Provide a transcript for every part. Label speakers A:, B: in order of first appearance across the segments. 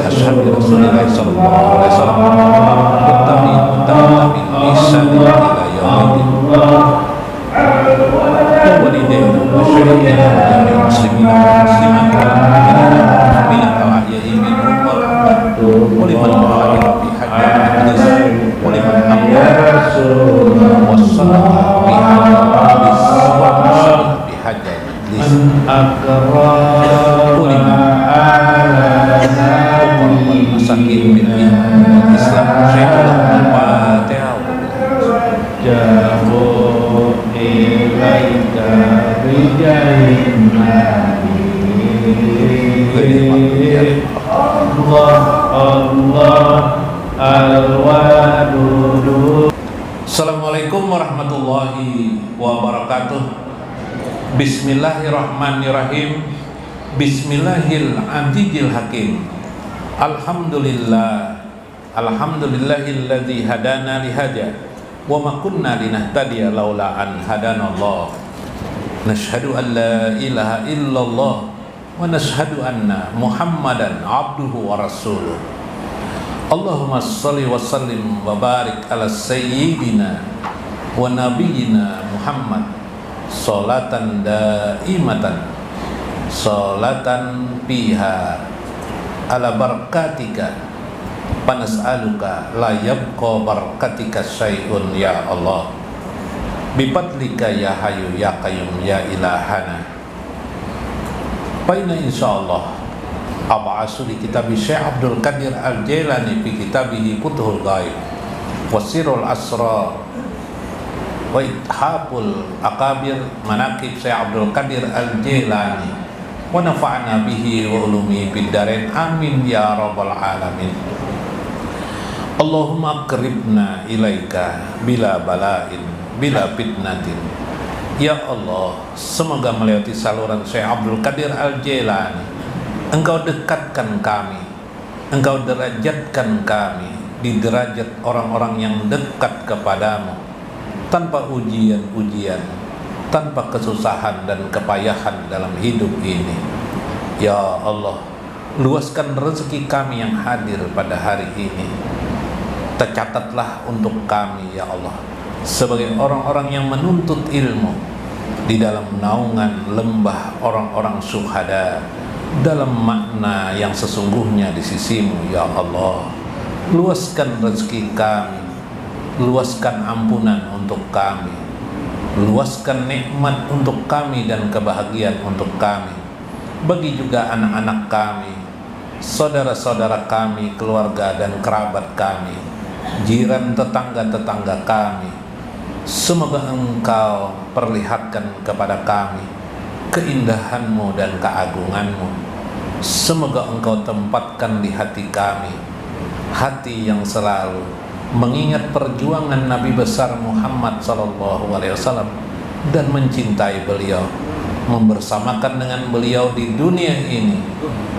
A: ashabi Rasulillah sallallahu alaihi wasallam bertabi ihsan ila yaumil والدينا وشهدنا وجميع المسلمين والمسلمات والمؤمنين والأحياء منهم والأموات ولمن غائب بحج الإبليس ولمن أموات والصلاة بحج الإبليس والمشرك بحج الإبليس ولمن والمساكين من الإسلام شهد لهم الفاتحة
B: ilaika bijahin nabi Allah al-wadudu.
A: Assalamualaikum warahmatullahi wabarakatuh. Bismillahirrahmanirrahim. Bismillahil-azizil hakim. Alhamdulillah. Alhamdulillahilladzi hadana lihada wa ma kunna linahtadiya laula an hadanallah. Nashhadu an la ilaha illallah wa nashhadu anna Muhammadan abduhu wa rasuluh. Allahumma shalli wa sallim wa barik ala sayyidina wa nabiyyina Muhammad salatan daimatan salatan fiha ala barakatika panas'aluka la yabqa barakatika syai'un ya Allah bifadlika ya hayyu ya qayyum ya ilahana. Faina insyaallah ab'asu li kitabi Syekh Abdul Qadir Al-Jailani fi kitabihi Futhul Ghaib wa Sirrul Asrar wa Ithaful Akabir Manaqib Syekh Abdul Qadir Al-Jailani wa nafa'na bihi wa ulumi fid darain amin ya rabbal alamin. Allahumma qaribna ilaika bila bala'in bila fitnatin. Ya Allah, semoga melewati saluran Syekh Abdul Qadir Al-Jailani Engkau dekatkan kami, Engkau derajatkan kami di derajat orang-orang yang dekat kepadamu, tanpa ujian-ujian, tanpa kesusahan dan kepayahan dalam hidup ini. Ya Allah, luaskan rezeki kami yang hadir pada hari ini. Tercatatlah untuk kami ya Allah sebagai orang-orang yang menuntut ilmu di dalam naungan lembah orang-orang syuhada, dalam makna yang sesungguhnya di sisimu ya Allah. Luaskan rezeki kami, luaskan ampunan untuk kami, luaskan nikmat untuk kami dan kebahagiaan untuk kami. Bagi juga anak-anak kami, saudara-saudara kami, keluarga dan kerabat kami, jiran tetangga-tetangga kami. Semoga Engkau perlihatkan kepada kami keindahan-Mu dan keagungan-Mu. Semoga Engkau tempatkan di hati kami hati yang selalu mengingat perjuangan Nabi besar Muhammad SAW dan mencintai beliau, membersamakan dengan beliau di dunia ini,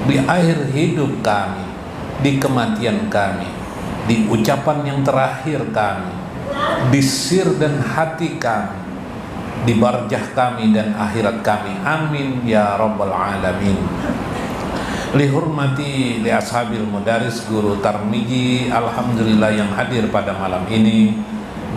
A: di akhir hidup kami, di kematian kami, di ucapan yang terakhir kami, di sir dan hati kami, di barjah kami dan akhirat kami. Amin ya rabbal alamin. Li hurmati li ashabil mudaris guru Tarmiji alhamdulillah yang hadir pada malam ini,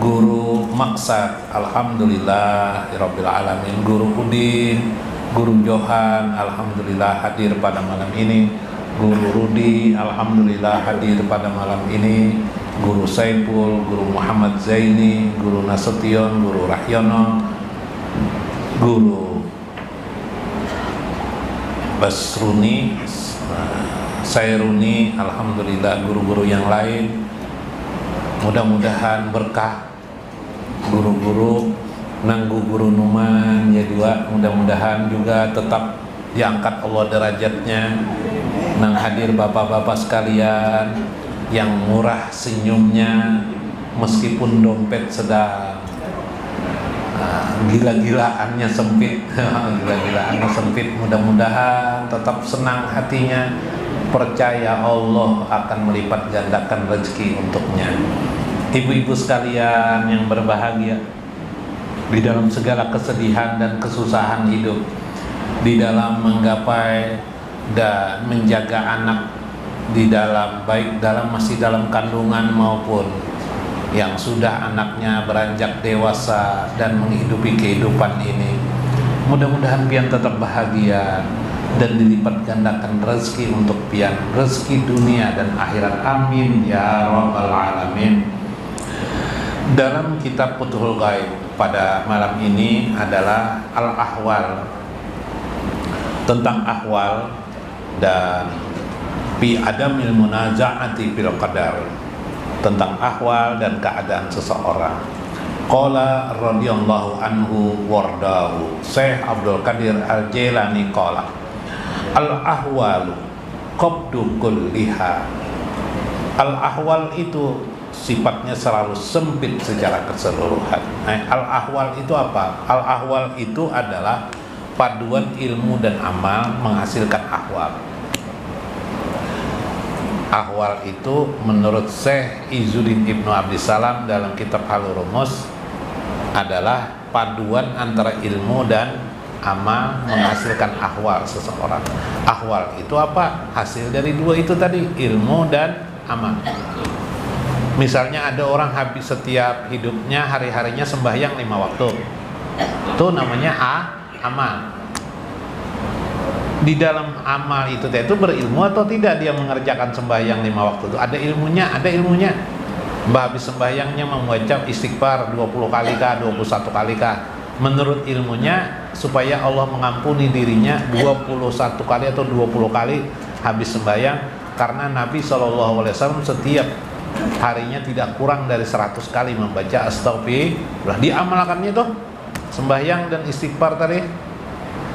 A: guru Maksad alhamdulillah rabbil alamin, guru Udin, guru Johan alhamdulillah hadir pada malam ini, guru Rudi alhamdulillah hadir pada malam ini, guru Saiful, guru Muhammad Zaini, guru Nasution, guru Rahyono, guru Basruni, Sairuni, alhamdulillah guru-guru yang lain. Mudah-mudahan berkah guru-guru nanggu guru Numan ya juga, mudah-mudahan juga tetap diangkat Allah derajatnya. Nang hadir bapak-bapak sekalian yang murah senyumnya meskipun dompet sedang gila-gilaannya sempit gila-gilaannya sempit, mudah-mudahan tetap senang hatinya, percaya Allah akan melipat gandakan rezeki untuknya. Ibu-ibu sekalian yang berbahagia, di dalam segala kesedihan dan kesusahan hidup, di dalam menggapai dan menjaga anak, di dalam, baik masih dalam kandungan maupun yang sudah anaknya beranjak dewasa dan menghidupi kehidupan ini. Mudah-mudahan pian tetap bahagia dan dilipat gandakan rezeki untuk pian, rezeki dunia dan akhirat. Amin ya rabbal alamin. Dalam kitab Futhul Ghaib pada malam ini adalah al-ahwal, tentang ahwal dan fi adamil munaza'ati fil qadar, tentang ahwal dan keadaan seseorang. Qala radhiyallahu anhu wardahu, Syekh Abdul Qadir Al-Jailani qala, al-ahwalu qabdu kulliha. Al-ahwal itu sifatnya selalu sempit secara keseluruhan. Al-ahwal itu apa? Al-ahwal itu adalah paduan ilmu dan amal menghasilkan ahwal. Ahwal itu menurut Syekh Izzuddin Ibnu Abdissalam dalam kitab Halul Rumus adalah paduan antara ilmu dan amal menghasilkan ahwal seseorang. Ahwal itu apa? Hasil dari dua itu tadi, ilmu dan amal. Misalnya ada orang habis setiap hidupnya hari-harinya sembahyang 5 waktu, itu namanya amal. Di dalam amal itu berilmu atau tidak dia mengerjakan sembahyang 5 waktu itu? Ada ilmunya. Mbah habis sembahyangnya membaca istighfar 20 kali kah, 21 kali kah? Menurut ilmunya supaya Allah mengampuni dirinya 21 kali atau 20 kali habis sembahyang, karena Nabi SAW setiap harinya tidak kurang dari 100 kali membaca astagfirullah. Diamalkannya tuh sembahyang dan istighfar tadi,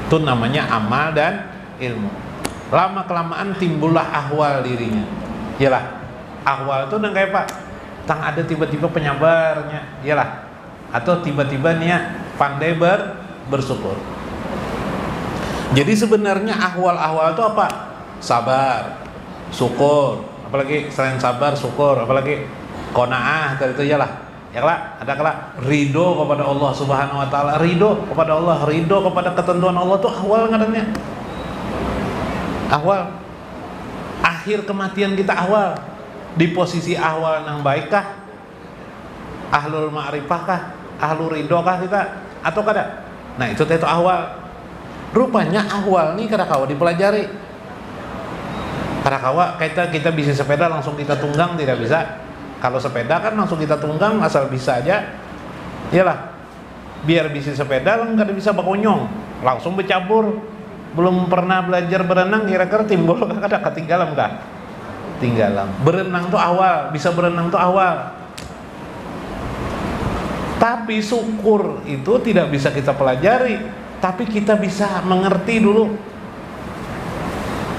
A: itu namanya amal dan ilmu. Lama kelamaan timbullah ahwal dirinya. Iyalah, ahwal itu udah kayak Pak, tang ada tiba-tiba penyabarnya, iyalah, atau tiba-tiba nia pandai bersyukur. Jadi sebenarnya ahwal-ahwal itu apa? Sabar, syukur, apalagi selain sabar, syukur, apalagi qanaah tadi itu, iyalah. Ya kelak, ada kelak ridho kepada Allah Subhanahu wa taala, ridho kepada Allah, ridho kepada ketentuan Allah itu ahwal ngarannya. Ahwal. Akhir kematian kita ahwal. Di posisi ahwal nang baikkah? Ahlul ma'rifah kah? Ahlul ridho kah kita? Atau kada? Nah, itu ahwal. Rupanya ahwal nih kadakawa dipelajari. Kadakawa kita bisa sepeda langsung kita tunggang, tidak bisa. Kalau sepeda kan langsung kita tunggang asal bisa aja. Iyalah, biar bisa sepeda kada bisa bakonyong, langsung bercabur. Belum pernah belajar berenang, kira-kira timbul kada ketinggalan kah? Tinggalan. Berenang tuh awal, bisa berenang tuh awal. Tapi syukur itu tidak bisa kita pelajari, tapi kita bisa mengerti dulu.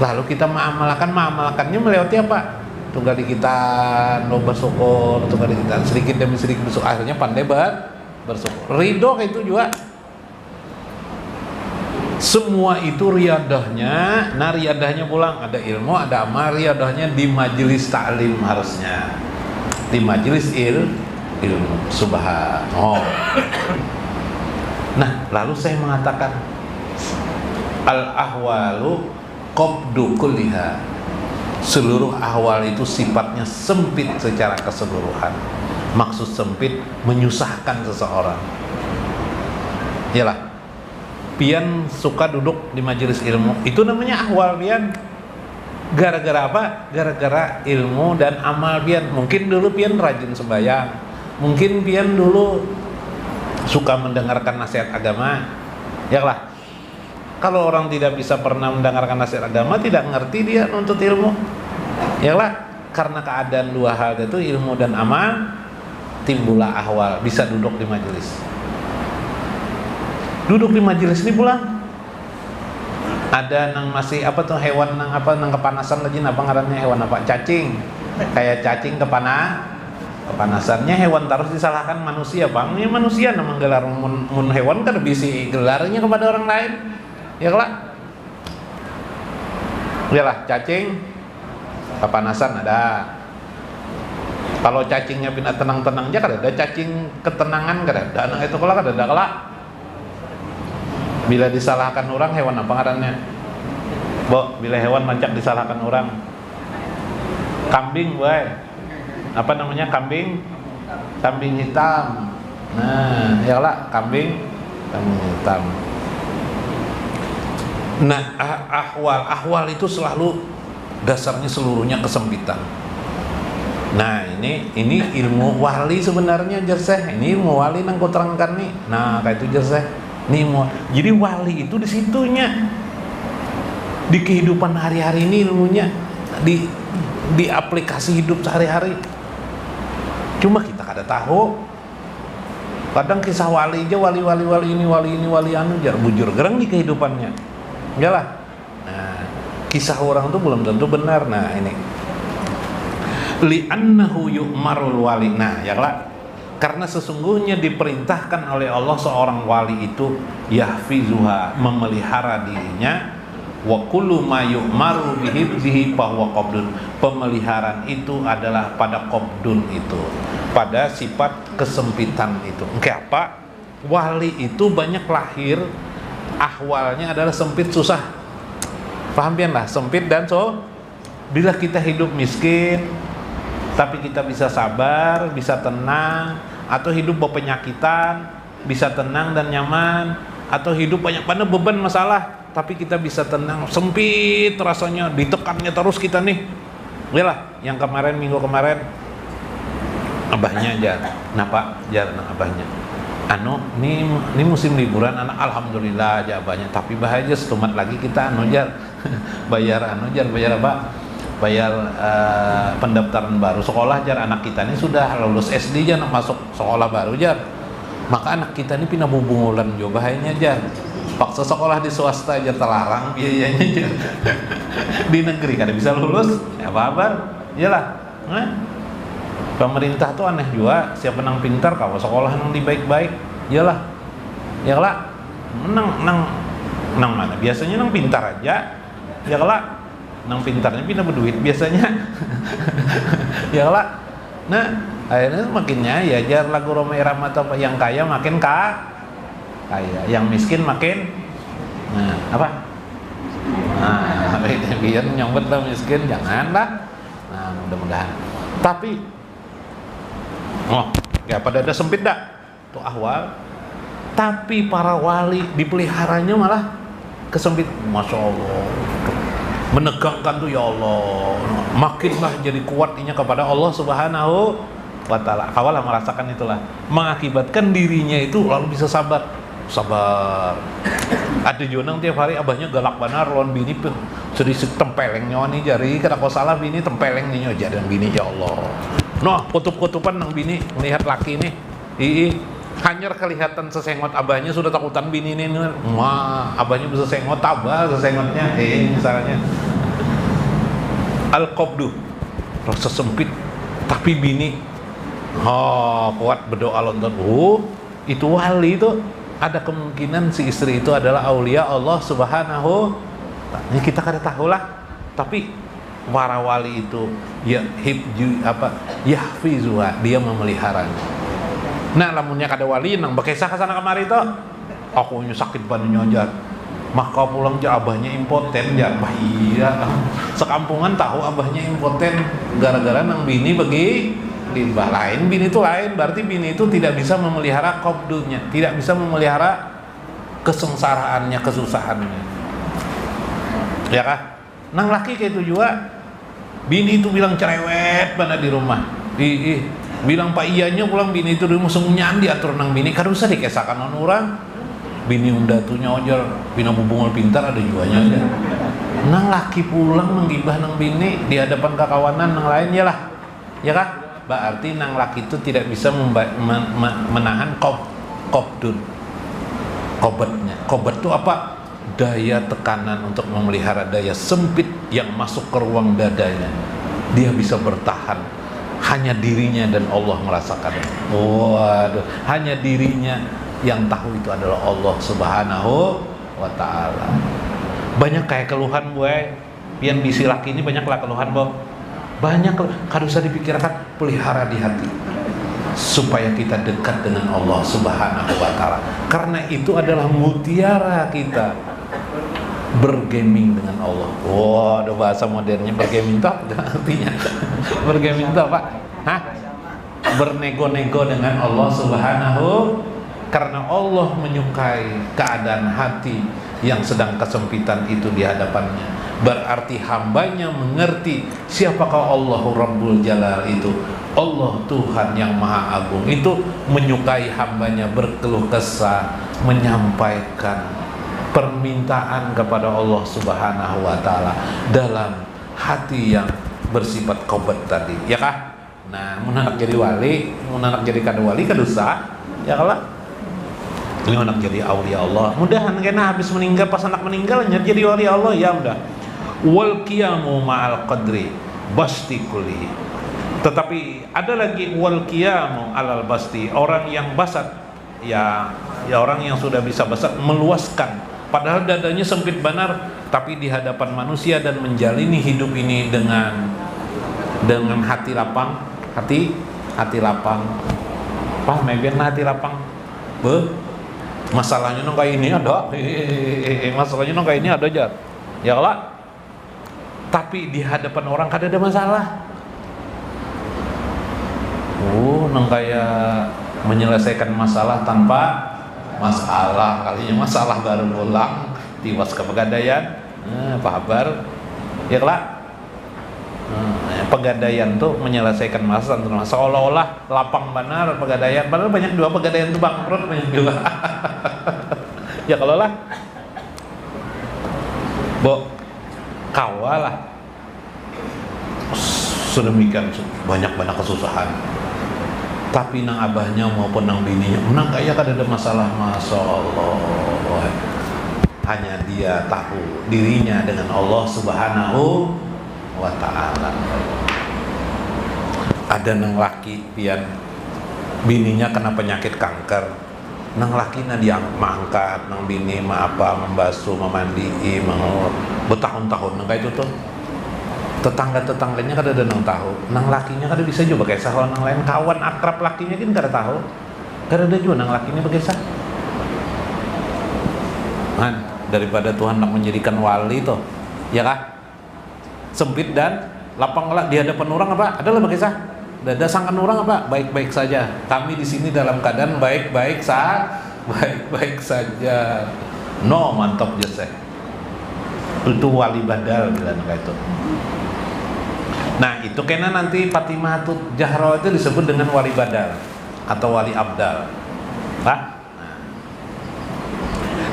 A: Lalu kita mengamalkannya melewati apa? Tunggal di kita bersyukur, tunggal di kita sedikit demi sedikit bersyukur, akhirnya pandai bersyukur. Ridho kayak itu juga. Semua itu riyadahnya. Nah, riyadahnya pulang ada ilmu, ada amal. Riyadahnya di majelis ta'lim harusnya. Di majelis ilmu. Subhanallah. Nah, lalu saya mengatakan al-ahwalu qabdu kulliha. Seluruh ahwal itu sifatnya sempit secara keseluruhan. Maksud sempit menyusahkan seseorang. Iyalah, pian suka duduk di majelis ilmu, itu namanya ahwal pian. Gara-gara apa? Gara-gara ilmu dan amal pian. Mungkin dulu pian rajin sembahyang, mungkin pian dulu suka mendengarkan nasihat agama. Iyalah, kalau orang tidak bisa pernah mendengarkan nasihat agama, tidak ngerti dia nuntut ilmu. Iyalah, karena keadaan dua hal itu, ilmu dan amal, timbullah ahwal, bisa duduk di majelis. Duduk di majelis ini pulang. Ada nang masih apa tuh hewan nang kepanasan lagi, apa ngarannya hewan apa? Cacing. Kayak cacing kepanasannya hewan terus disalahkan manusia, Bang. Ini manusia namang gelar mun hewan kan bisi gelarnya kepada orang lain. Ya kelak. Iyalah, cacing kepanasan ada. Kalau cacingnya pindah tenang-tenang aja kada ada cacing ketenangan kada ada. Nah, itu kelak kada ada kelak. Bila disalahkan orang hewan apa ngarannya? Bo, bila hewan mancak disalahkan orang. Kambing, boy. Apa namanya kambing? Kambing hitam. Nah, ya lah kambing hitam. Nah, ahwal itu selalu dasarnya seluruhnya kesempitan. Nah, ini ilmu wali sebenarnya Jerseh. Ini ilmu wali nang kau terangkan nih. Nah, kayak itu Jerseh. Nih jadi wali itu di situnya. Di kehidupan hari-hari ini ilmunya di aplikasi hidup sehari-hari. Cuma kita kada tahu. Kadang kisah wali aja wali ini wali anu jar bujur gereng di kehidupannya. Iyalah. Nah, kisah orang tuh belum tentu benar. Nah, ini li'annahu yu'marul wali. Nah, ya lah. Karena sesungguhnya diperintahkan oleh Allah seorang wali itu yahfizuha, memelihara dirinya, wa kullu ma yu'maru bihi bahwa qabdun. Pemeliharaan itu adalah pada qabdun itu, pada sifat kesempitan itu. Kayak apa? Wali itu banyak lahir ahwalnya adalah sempit susah. Paham pian lah, sempit dan bila kita hidup miskin tapi kita bisa sabar, bisa tenang, atau hidup berpenyakitan, bisa tenang dan nyaman, atau hidup banyak banget beban masalah, tapi kita bisa tenang, sempit rasanya, ditekannya terus kita nih. Yalah, yang kemarin minggu kemarin abahnya jar, napa jar abahnya. Ini musim liburan anak alhamdulillah aja abahnya, tapi bahaya setumat lagi kita jar. bayar apa? Bayar pendaftaran baru sekolah jar, anak kita ini sudah lulus SD jar, masuk sekolah baru jar, maka anak kita ini pindah bubungulan juga bahayanya jar, paksa sekolah di swasta jar terlarang biayanya jar. Di negeri kada bisa lulus ya apa iyalah. Pemerintah tuh aneh juga, siapa nang pintar kau sekolah nang di baik-baik iyalah nang mana biasanya nang pintar aja ya lah, nang pintarnya pindah berduit biasanya. Ya lah. Nah, akhirnya makinnya ya jar lagu Roma Irama atau yang kaya makin kaya, yang miskin makin apa? Nah, biar nyambut lah miskin janganlah. Nah, mudah-mudahan. Tapi ya pada ada sempit dah tuh ahwal. Tapi para wali dipeliharanya malah kesempit, masya Allah. Menegangkan tuh ya Allah, makinlah jadi kuatnya kepada Allah Subhanahu wa ta'ala. Kawalah merasakan itulah, mengakibatkan dirinya itu lalu bisa sabar. Ada jonang tiap hari abahnya galak benar lawan bini pun sedikit tempeleng nyoni jari kada kau salah bini tempeleng nih jadi bini ya Allah. Noh kutub-kutupan nang bini melihat laki nih hanyar kelihatan sesengot abahnya sudah takutan bini ini. Abahnya bisa sengot abah sesengotnya misalnya al-qabdu, rasa sempit tapi bini kuat berdoa lontar. Itu wali itu ada kemungkinan si istri itu adalah aulia Allah Subhanahu. Ini kita kada tahu lah, tapi para wali itu yahfizuha, dia memeliharanya. Nah, lamunnya kada wali nang bekesah ke sana kemari to. Aku sakit badannya aja. Maka pulang aja abahnya impoten jar. Iya. Sekampungan tahu abahnya impoten gara-gara nang bini bagi limbah lain. Bini itu lain, berarti bini itu tidak bisa memelihara qabdunya, tidak bisa memelihara kesengsaraannya, kesusahannya. Ya kah? Nang laki kayak itu juga. Bini itu bilang cerewet mana di rumah. Bilang pak iyanya pulang bini itu rumah semuanya diatur nang bini kada usah dikesakan orang. Bini unda tuh nyojar, bina bubungul pintar ada juanya aja. Nang laki pulang menggibah nang bini di hadapan kakawanan nang lain ya lah. Ya kah? Berarti nang laki itu tidak bisa menahan qabdun. Qobatnya. Qobat itu apa? Daya tekanan untuk memelihara daya sempit yang masuk ke ruang dadanya. Dia bisa bertahan. Hanya dirinya dan Allah merasakannya. Waduh, hanya dirinya yang tahu itu adalah Allah Subhanahu wa ta'ala. Banyak kayak keluhan gue, yang bisi laki ini banyaklah keluhan Bob. Banyak, kada usah dipikirkan, pelihara di hati supaya kita dekat dengan Allah Subhanahu wa ta'ala. Karena itu adalah mutiara kita. bergaming dengan Allah. Wah, ada bahasa modernnya bergaming itu apa artinya? Bergaming itu apa? Hah? Bernego-nego dengan Allah Subhanahu, karena Allah menyukai keadaan hati yang sedang kesempitan itu di hadapannya. Berarti hambanya mengerti siapakah Allah Rabbul Jalal itu. Allah Tuhan yang Maha Agung itu menyukai hambanya berkeluh kesah, menyampaikan permintaan kepada Allah Subhanahu wa taala dalam hati yang bersifat qobat tadi, ya kah? Nah, mun anak jadi wali, mun anak jadi kada wali kadosa, ya kalah. Ini anak jadi aulia Allah. Mudahan kena habis meninggal, pas anak meninggal jadi wali Allah, ya udah. Wal qiyamu ma'al qadri basti kulli. Tetapi ada lagi wal qiyamu alal basti, orang yang basat, ya orang yang sudah bisa basat meluaskan, padahal dadanya sempit benar, tapi di hadapan manusia dan menjalani hidup ini dengan hati lapang, hati lapang. Paham ya, hati lapang. Masalahnya nong kayak ini ada, masalahnya nong kayak ini ada aja, ya lah. Tapi di hadapan orang kada ada masalah. Nong kayak menyelesaikan masalah tanpa masalah, kalinya masalah baru pulang tiwas ke pegadaian, apa kabar, ya lah. Pegadaian tuh menyelesaikan masalah, seolah-olah lapang benar pegadaian, padahal banyak juga pegadaian tuh bangkrut, banyak juga. Ya kalau lah, kawalah sedemikian banyak kesusahan, tapi nang abahnya maupun nang bininya menang kayak kada ada masalah, masya Allah. Hanya dia tahu dirinya dengan Allah Subhanahu wa ta'ala. Ada nang laki pian bininya kena penyakit kanker, nang laki na dia mangkat, nang bini membasuh, memandii, bertahun-tahun nang kayak itu tuh. Tetangga-tetangganya kada ada nang tahu, nang lakinya kada bisa juga pakai sah, nang lain kawan akrab lakinya kan kada tahu, kada ada juga nang lakinya pakai sah. Man, daripada Tuhan nak menjadikan wali tuh, ya kah? Sempit dan lapang di hadapan orang apa? Adalah pakai sah. Dada sangkan orang apa? Baik-baik saja. Kami di sini dalam keadaan baik-baik saja. No, mantap jese. Itu wali badal bilang kayak itu. Nah, itu kena nanti Fatimatut Zahra itu disebut dengan wali badal atau wali abdal.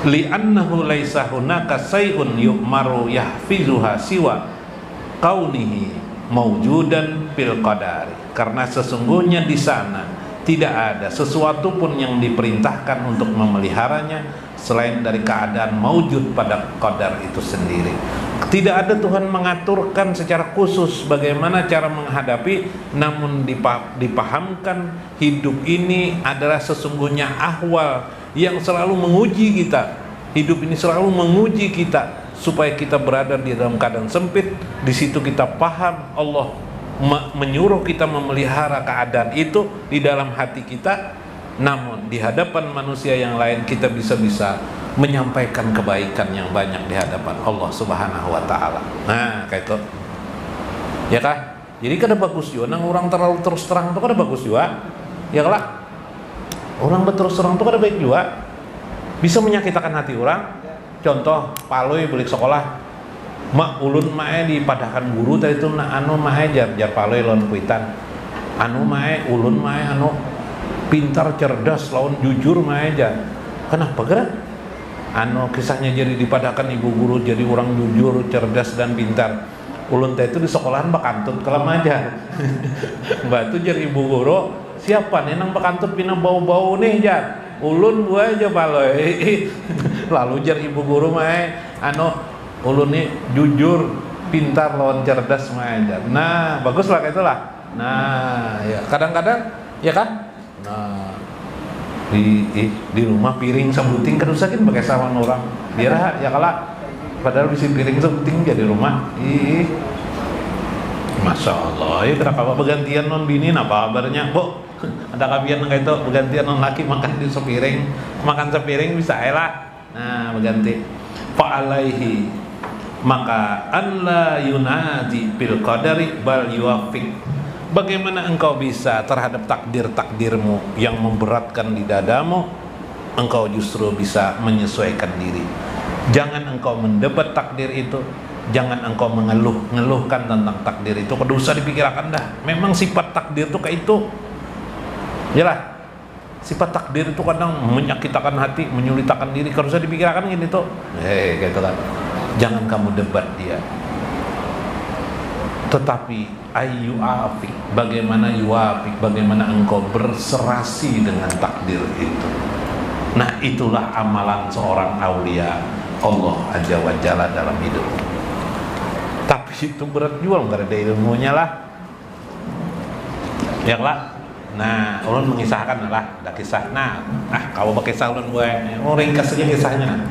A: Li'annahu laisa hunaka say'un yu'maru yahfizuha siwa kaunihi maujudan fil qadari. Karena sesungguhnya di sana tidak ada sesuatu pun yang diperintahkan untuk memeliharanya selain dari keadaan maujud pada qadar itu sendiri. Tidak ada Tuhan mengaturkan secara khusus bagaimana cara menghadapi, namun dipahamkan hidup ini adalah sesungguhnya ahwal yang selalu menguji kita. Hidup ini selalu menguji kita supaya kita berada di dalam keadaan sempit. Di situ kita paham Allah menyuruh kita memelihara keadaan itu di dalam hati kita. Namun di hadapan manusia yang lain kita bisa-bisa menyampaikan kebaikan yang banyak di hadapan Allah Subhanahu wa ta'ala. Nah, kayak itu. Ya kah? Jadi kada bagus juga nang orang terlalu terus terang itu kada bagus juga. Ya lah. Orang berterus terang itu kada baik juga. Bisa menyakitkan hati orang. Contoh, paloi balik sekolah. Mak ulun mae dipadahkan guru tadi itu anu mae jar paloi lawan kuitan. Anu mae ulun mae anu pintar cerdas lawan jujur mae jar. Kenapa gerak? Anu kisahnya jadi dipadahkan ibu guru jadi orang jujur, cerdas dan pintar. Ulun teh itu di sekolahan bakantut kelam aja. Mbak itu jadi ibu guru, siapa nih nang bakantut pina bau-bau nih jar. Ulun gua aja paloi. Lalu jar ibu guru mae anu ulun nih jujur, pintar lawan cerdas mae jar. Nah, baguslah kayak itulah. Nah, ya kadang-kadang ya kan? Nah, di rumah piring sebuting kerusakin pakai sawan orang biar ya kalah padahal bisa piring sebuting jadi rumah Masya Allah ya kira kabar bergantian non bini apa kabarnya bu ada kabian kayak itu bergantian non laki makan di sepiring makan sepiring bisa elah nah berganti fa alaihi, maka an la yunadi bil qadari bal yuwafiq. Bagaimana engkau bisa terhadap takdir-takdirmu yang memberatkan di dadamu, engkau justru bisa menyesuaikan diri. Jangan engkau mendebat takdir itu, jangan engkau mengeluhkan tentang takdir itu. Kudu usah dipikirkan dah. Memang sifat takdir itu kayak itu. Yalah. Sifat takdir itu kadang menyakitkan hati, menyulitkan diri. Kalau usah dipikirkan gini tuh. Gitu kan. Jangan kamu debat dia. Tetapi ayu afik, bagaimana yuafik, bagaimana engkau berserasi dengan takdir itu. Nah, itulah amalan seorang aulia Allah Azza wa Jalla dalam hidup. Tapi itu berat juga, nggak ada ilmunya lah. Ya lah. Nah, ulun mengisahkan lah, ada kisah. Nah, kalau pakai kisah ulun gue, ringkas saja kisahnya.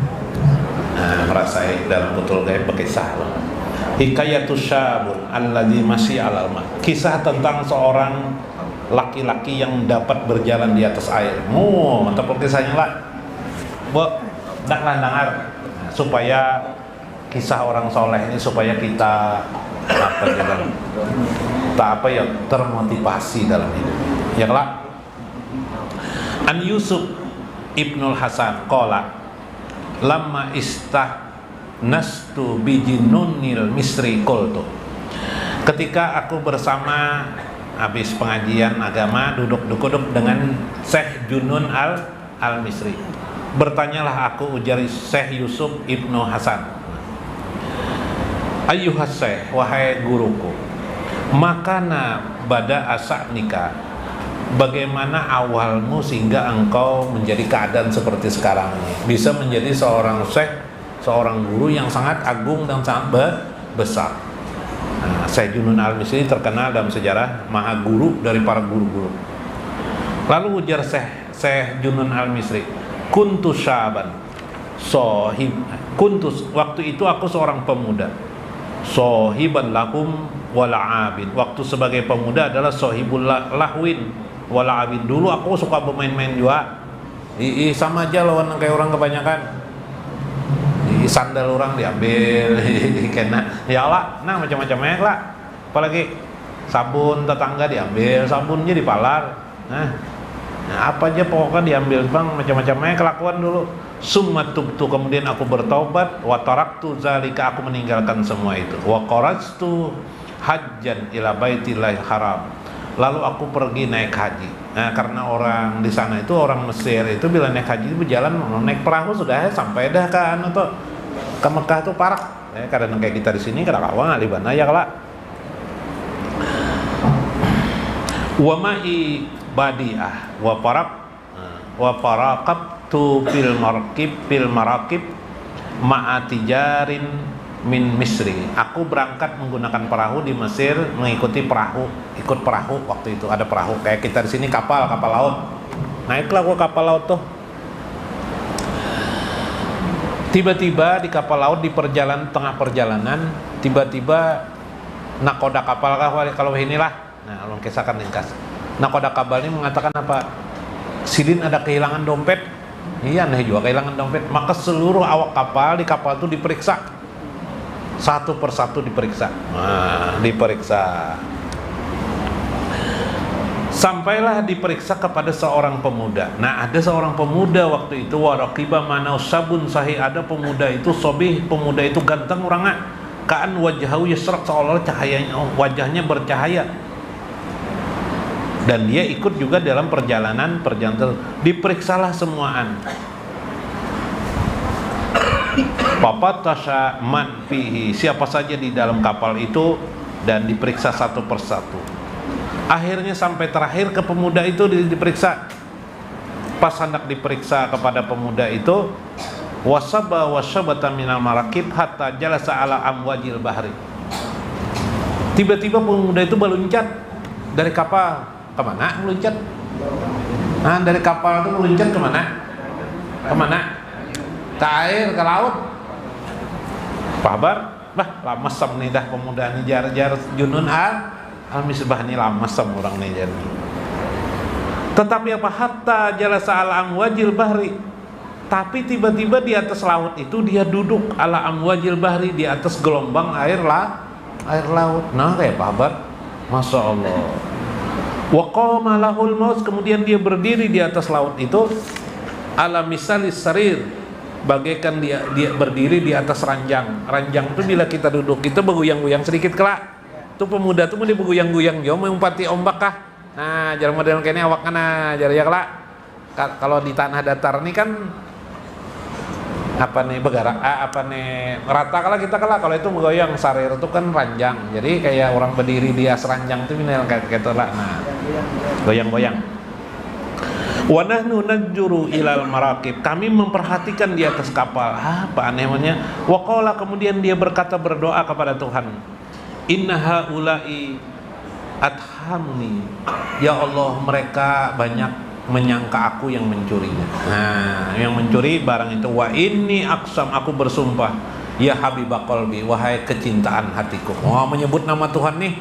A: Nah, merasa dalam betul gaib berkisah loh. Hikayatus syabun alladzi masih alal ma. Kisah tentang seorang laki-laki yang dapat berjalan di atas air. Mantap kisahnya lah. Nak dengar supaya kisah orang soleh ini supaya kita termotivasi dalam hidup. Ya kelak. An Yusuf Ibnul Hasan qala lamma nastu bijinunil misri qultu. Ketika aku bersama habis pengajian agama duduk dengan Syekh Junun al-Misri, bertanyalah aku, ujar Syekh Yusuf Ibnu Hasan, ayyuhas Syekh, wahai guruku, makana bada asa'nika, bagaimana awalmu sehingga engkau menjadi keadaan seperti sekarang ini, bisa menjadi seorang syekh, seorang guru yang sangat agung dan sangat besar. Nah, Syekh Junun al-Misri terkenal dalam sejarah maha guru dari para guru-guru. Lalu ujar Syekh Junun al-Misri, kuntu syaban sohib, waktu itu aku seorang pemuda, sohiban lakum wala'abin, waktu sebagai pemuda adalah sohibul lahwin wala'abin. Dulu aku suka bermain-main juga. Sama aja lawan kayak orang kebanyakan. Sandal orang diambil, kena ya lah, nah macam-macamnya lah. Apalagi sabun tetangga diambil, sabunnya dipalar. Nah apa aja pokoknya diambil bang, macam-macamnya kelakuan dulu. Summa tubtu, kemudian aku bertaubat, wa taraktu zalika, aku meninggalkan semua itu. Wa qarajtu hajjan ila baitillahi haram, lalu aku pergi naik haji. Nah, karena orang di sana itu orang Mesir itu bila naik haji berjalan naik perahu sudah sampai dah kan atau ke Mekah tuh parak. Kadang kayak kita di sini kadang awang alibana ya kalak. Wa ma'i badiah wa paraqabtu fil maraqib ma'atijarin min Misri. Aku berangkat menggunakan perahu di Mesir, mengikuti ikut perahu. Waktu itu ada perahu kayak kita di sini kapal laut. Naiklah gua kapal laut tuh. Tiba-tiba di kapal laut di tengah perjalanan, tiba-tiba nakoda kapal kalau inilah. Nah, ulun kisahkan ringkas. Nakoda kapal ini mengatakan apa? Sidin ada kehilangan dompet. Iya, nih juga kehilangan dompet. Maka seluruh awak kapal di kapal itu diperiksa. Satu persatu diperiksa. Nah, diperiksa. Sampailah diperiksa kepada seorang pemuda. Nah, ada seorang pemuda waktu itu, waraqiba manau sabun sahih, ada pemuda itu sobih, pemuda itu ganteng orangnya. Kaan wajahu yasraq, seolah cahayanya wajahnya bercahaya. Dan dia ikut juga dalam perjalanan diperiksalah semuaan. Papat tasya man fihi, siapa saja di dalam kapal itu, dan diperiksa satu persatu. Akhirnya sampai terakhir ke pemuda itu diperiksa. Pas hendak diperiksa kepada pemuda itu, wasabata minal marakib hatta jalasa ala amwajil bahri. Tiba-tiba pemuda itu meluncat dari kapal. Kemana meluncat? Nah, dari kapal itu meluncat kemana? Ke air, ke laut. Pahabar, lama sam nih dah pemuda ini jar Junun al-Misbah ini lama sam orang nih jar. Tetapi apa? Hatta jalasa ala amwajil bahri, Tapi tiba-tiba di atas laut itu dia duduk ala amwajil bahri, di atas gelombang air laut. Nah, kayak pahabat, masya Allah. Wa qama lahul maut, kemudian dia berdiri di atas laut itu ala misalis sarir, bagaikan dia berdiri di atas ranjang. Ranjang itu bila kita duduk kita bergoyang-goyang sedikit kelak. Tuh pemuda tuh mau bergoyang-goyang jo mempati ombak kah. Nah, jarang model kayaknya awak kana jar ya kelak. Kalau di tanah datar ini kan apa nih bergerak apa nih rata kala kita kala, kalau itu bergoyang sarir itu kan ranjang, jadi kayak orang berdiri di atas ranjang itu minal kayak gitu lah. Nah, goyang-goyang. Wa nahnu najuru ilal marakib, kami memperhatikan di atas kapal. Apa anehnya? Wa qala, kemudian dia berkata, berdoa kepada Tuhan, inna haula'i athamni, ya Allah mereka banyak menyangka aku yang mencurinya. Nah, yang mencuri barang itu. Wa inni aqsam, aku bersumpah, ya habibah qalbi, wahai kecintaan hatiku. Wah, menyebut nama Tuhan nih.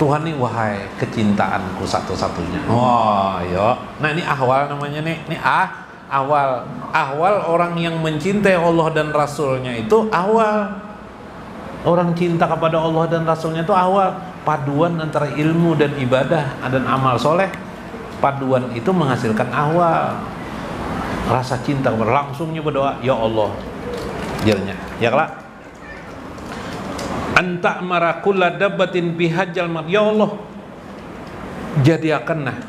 A: Tuhan nih, wahai kecintaanku satu-satunya. Wah, yo. Nah, ini ahwal namanya nih. Ini ahwal. Ahwal orang yang mencintai Allah dan Rasulnya itu ahwal. Orang cinta kepada Allah dan Rasulnya itu ahwal. Paduan antara ilmu dan ibadah dan amal soleh. Paduan itu menghasilkan ahwal, rasa cinta, langsungnya berdoa, ya Allah, jarnya, ya kelak. Anta marakulla dabbatin bihajjal mat, ya Allah, jadikanlah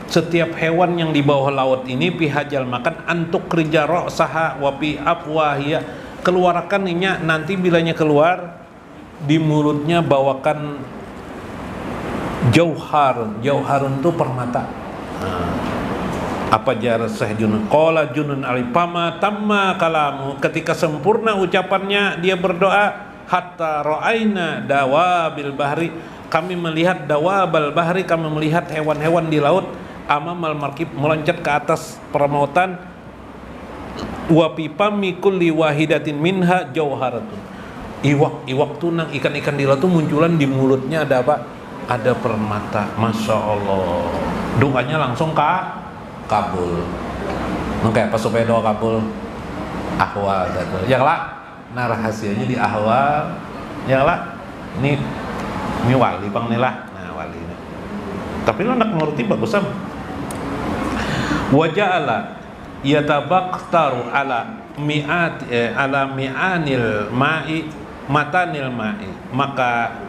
A: setiap hewan yang di bawah laut ini bihajjal makan antuk kerja ra'saha wa bi afwahiya, keluarkannya nanti bilanya keluar di mulutnya bawakan jauharun. Jauharun itu permata. Apa jar Syekh Junun? Qala Junun alipama tamma kalamu, ketika sempurna ucapannya dia berdoa, hatta ra'aina dawabil bahri, kami melihat dawabal bahri, kami melihat hewan-hewan di laut, amamal markib, meloncat ke atas permautan, wa pipami kulli wahidatin minha jauharatun, iwak tunang, ikan-ikan di laut itu munculan di mulutnya ada apa? Ada permata. Masya Allah, doanya langsung kabul. Oke, apa supaya doa kabul? Ahwal gitu. Ya lah, nah rahasianya di ahwal. Ya lah, ini wali bang nih lah. Nah wali ini. Tapi lo nak ngerti bagus am. Waja'ala yatabaqtaru ala mi'anil ma'i matanil ma'i, maka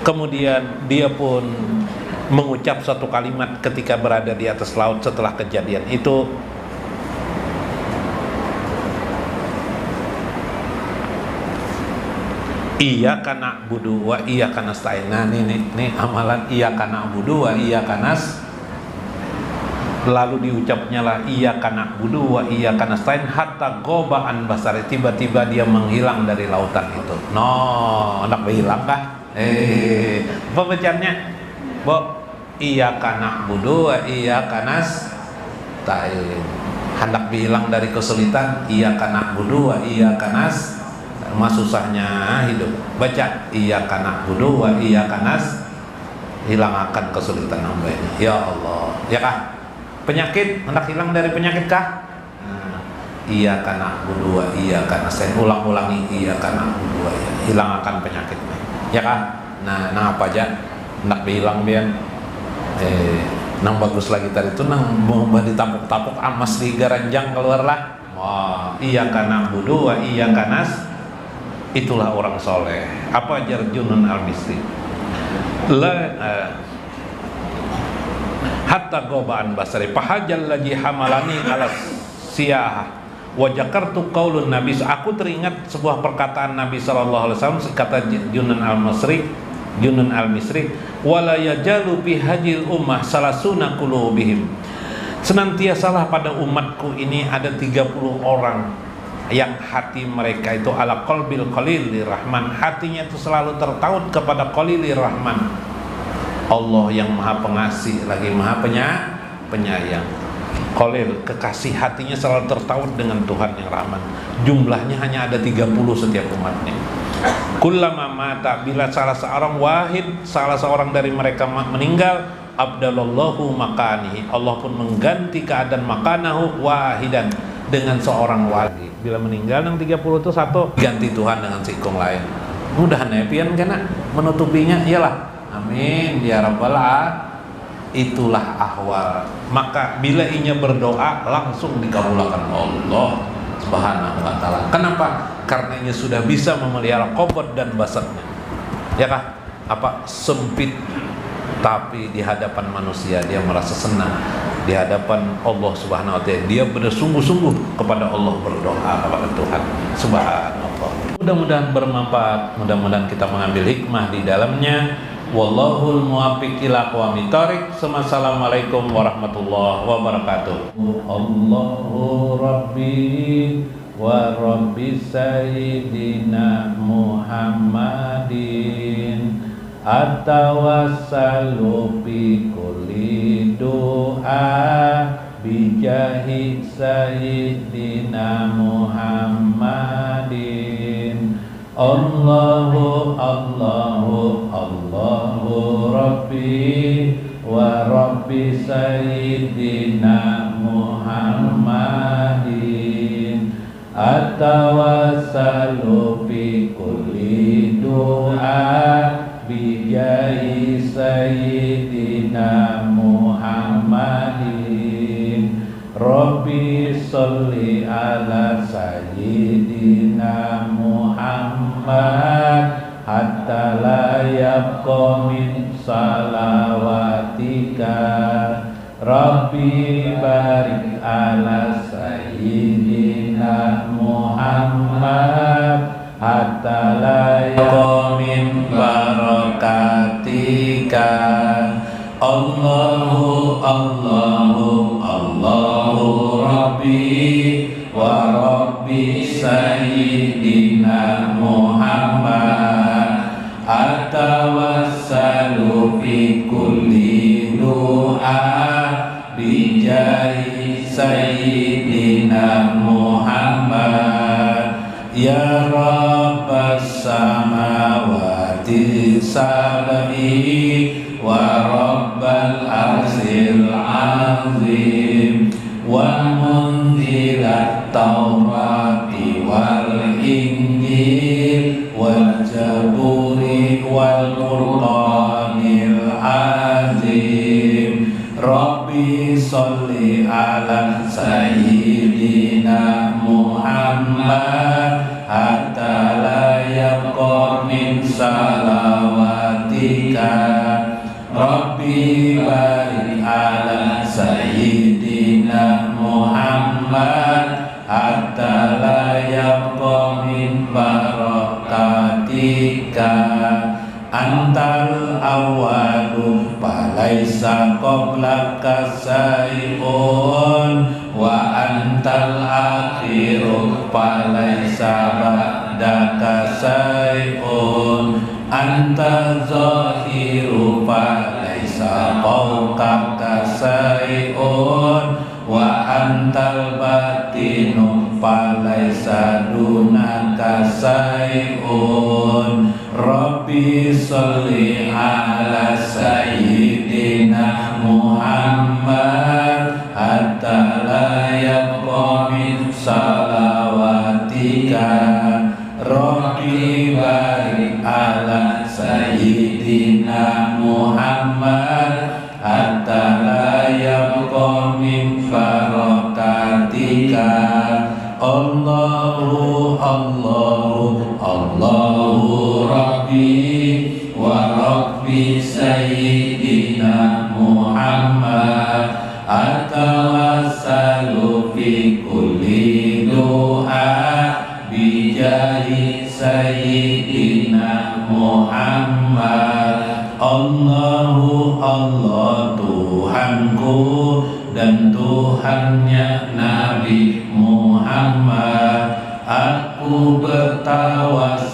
A: kemudian dia pun mengucap satu kalimat ketika berada di atas laut setelah kejadian itu, iyyaka na'budu wa iyyaka nasta'in. Nah ini amalan iyyaka na'budu wa iyyaka nasta'in, lalu diucapnya lah iyyaka na'budu wa iyyaka nasta'in hatta ghoba'an basari, tiba-tiba dia menghilang dari lautan itu. No, hendak berhilang kah? Apa bacaannya? Bo, iyyaka na'budu wa iyyaka nasta'in, hendak berhilang dari kesulitan. Iyyaka na'budu wa iyyaka nasta'in, mah susahnya hidup. Baca iyyaka na'budu wa iyyaka nasta'in, hilang akan kesulitan hamba ini. Ya Allah, ya kah? Penyakit, hendak hilang dari penyakit kah? Iyyaka na'budu wa iyyaka nasta'in, ulang-ulangi iyyaka na'budu wa iyyaka, hilang akan penyakitnya. Ya kah? Nah apa aja hendak hilang bian. Nang bagus lagi tadi itu nang mau ditapuk-tapuk amas di garanjang keluarlah. Wah, iyyaka na'budu wa iyyaka nasta'in, itulah orang soleh. Apa ajar Junun al-Misri? Hatta gobaan basari pahajal lagi hamalani alas siyah wa jakartu qaulun nabi, aku teringat sebuah perkataan Nabi SAW, kata Junun al-Misri, wala yajalu bi hajil ummah salasuna qulubihim, senantiasalah pada umatku ini ada 30 orang yang hati mereka itu ala qalbil qalilir rahman, hatinya itu selalu tertaut kepada qalilir rahman, Allah yang maha pengasih lagi maha penyayang. Qalil, kekasih hatinya selalu tertaut dengan Tuhan yang Rahman. Jumlahnya hanya ada 30 setiap umatnya. Kullama mata, bila salah seorang dari mereka meninggal, abdalallahu makanihi, Allah pun mengganti keadaan makanahu wahidan, dengan seorang wali. Bila meninggal yang 30 itu satu ganti Tuhan dengan sikung lain. Mudah nepian kena menutupinya, iyalah. Amin ya rabbal alamin. Itulah ahwal. Maka bila inya berdoa langsung dikabulkan Allah Subhanahu wa taala. Kenapa? Karena inya sudah bisa memelihara qabd dan basatnya. Ya kah? Apa sempit tapi di hadapan manusia dia merasa senang. Di hadapan Allah Subhanahu wa taala dia bersungguh-sungguh kepada Allah, berdoa kepada Tuhan Subhanallah. Mudah-mudahan bermanfaat, mudah-mudahan kita mengambil hikmah di dalamnya. Wallahul muwaffiq ila aqwamit thoriq. Assalamualaikum warahmatullahi wabarakatuh. Allahu Rabbi wa Rabbi Sayyidina Muhammadin atawassalu bi kulli doa bijahi Sayyidina Muhammadin. Allahu Allahu Allahu Rabbi wa Rabbi Sayyidina Muhammadin atawassalu bi kulli doa bijahi Sayyidina Muhammadin. Rabbi sholli ala Sayyidina Muhammad hatta la yabqa min salawatika. Rabbi barik ala Sayyidina Muhammad hatta la yabqa min barakatika. Allahu Allahu Allahu Rabbi wa Rabbi Sayyidina Muhammad atawassalu bi kulli doa bijahi Sayyidina Muhammad. Ya Rabbas samawati sab'i wa Rabbal arsyil azim wa munzilat taurati wal injil wal zaburi wal qur'anil azim. Rabbi sholli ala Sayyidina Muhammad hatta la yabqa min salawatika. Rabbi barik ala Sayyidina Muhammad hatta la yabqa min barakatika. Antal awwalu falaisa qablaka syai'un wa antal akhiru falaisa ba'daka syai'un. Anta zahiru falaisa fawqaka syai'un wa antal batinu falaisa dunaka syai'un. Rabbi sholli ala Sayyidina Muhammad hatta la yabqa min salawatika. Rabbi barik ala Sayyidina Muhammad hatta la yabqa min barakatika. Allahu Allahu Allahu Rabbi wa Rabbi Sayyidina Muhammad atawassalu fi kulli doa bijahi Sayyidina Muhammad. Allahu Allah Tuhanku dan Tuhannya Nabi Muhammad. Aku bertawasul